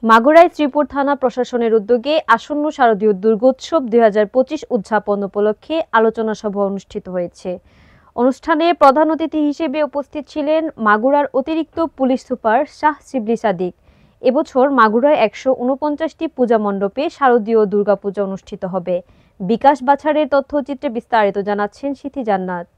মাগুরায় শ্রীপুর থানা প্রশাসনের উদ্যোগে আসন্ন শারদীয় দুর্গোৎসব 2025 উদযাপন উপলক্ষে আলোচনা সভা অনুষ্ঠিত হয়েছে। অনুষ্ঠানে প্রধান অতিথি হিসেবে উপস্থিত ছিলেন মাগুরার অতিরিক্ত পুলিশ সুপার শাহ শিবলি সাদিক। এবছর মাগুরায় 149টি পূজা মণ্ডপে শারদীয় দুর্গাপূজা অনুষ্ঠিত হবে। বিকাশ বাছারের তথ্যচিত্রে বিস্তারিত জানাচ্ছেন সিথি জান্নাত।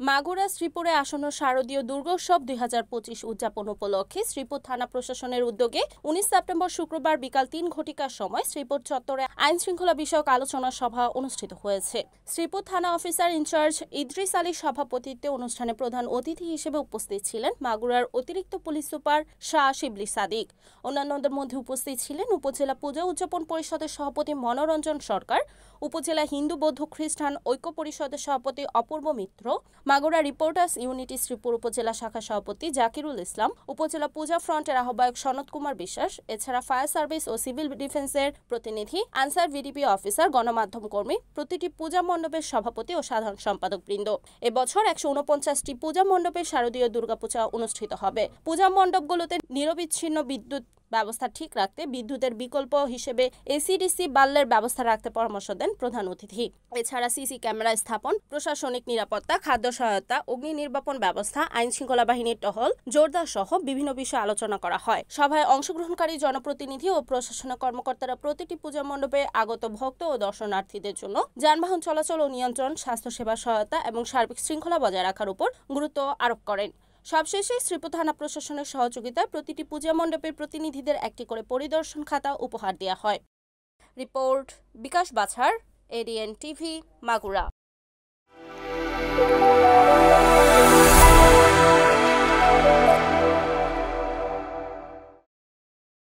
মাগুরা শ্রীপুরে আসন্ন শারদীয় দুর্গোৎসব 2025 উদযাপন উপলক্ষে শ্রীপুর থানা প্রশাসনের উদ্যোগে 19 সেপ্টেম্বর শুক্রবার বিকাল 3 ঘটিকার সময় শ্রীপুর চত্বরে আইন শৃঙ্খলা বিষয়ক আলোচনা সভা অনুষ্ঠিত হয়েছে। শ্রীপুর থানা অফিসার ইনচার্জ ইদ্রিস আলীর সভাপতিত্বে অনুষ্ঠানে প্রধান অতিথি হিসেবে উপস্থিত ছিলেন মাগুরার অতিরিক্ত পুলিশ সুপার শাহ শিবলি সাদিক। অন্যান্যদের মধ্যে উপস্থিত ছিলেন উপজেলা পূজা উদযাপন পরিষদের সভাপতি মনোরঞ্জন সরকার, উপজেলা হিন্দু বৌদ্ধ খ্রিস্টান ঐক্য পরিষদের সভাপতি অপূর্ব মিত্র, মাগুরা রিপোর্টার্স ইউনিটি শ্রীপুর উপজেলা শাখা সভাপতি জাকিরুল ইসলাম, উপজেলা পূজা ফ্রন্টের আহ্বায়ক সনৎ কুমার বিশ্বাস, এছাড়া ফায়ার সার্ভিস ও সিভিল ডিফেন্সের প্রতিনিধি, আনসার ভিডিপি অফিসার, গণমাধ্যম কর্মী, প্রতিটি পূজা মণ্ডপের সভাপতি ও সাধারণ সম্পাদক বৃন্দ। এবছর 149টি পূজা মণ্ডপে শারদীয় দুর্গাপূজা অনুষ্ঠিত হবে। পূজা মণ্ডপগুলোতে নিরবিচ্ছিন্ন বিদ্যুৎ ব্যবস্থা ঠিক রাখতে বিদ্যুতের বিকল্প হিসেবে এসিডিসি বাল্বের ব্যবস্থা রাখতে পরামর্শ দেন প্রধান অতিথি। এছাড়া সিসি ক্যামেরা স্থাপন, প্রশাসনিক নিরাপত্তা, খাদ্য সহায়তা, অগ্নি নির্বাপন ব্যবস্থা, আইন শৃঙ্খলা বাহিনীর টহল জোরদার সহ বিভিন্ন বিষয়ে আলোচনা করা হয়। সভায় অংশগ্রহণকারী জনপ্রতিনিধি ও প্রশাসনিক কর্মকর্তারা প্রতিটি পূজা মণ্ডপে আগত ভক্ত ও দর্শনার্থীদের জন্য যানবাহন চলাচল ও নিয়ন্ত্রণ, স্বাস্থ্যসেবা সহায়তা এবং সার্বিক শৃঙ্খলা বজায় রাখার উপর গুরুত্ব আরোপ করেন। সবশেষে শ্রীপুর থানা প্রশাসনের সহযোগিতায় প্রতিটি পূজা মণ্ডপের প্রতিনিধিদের একটি করে পরিদর্শন খাতা উপহার দেওয়া হয়। রিপোর্ট বিকাশ বাছার, এডিএন টিভি, মাগুরা।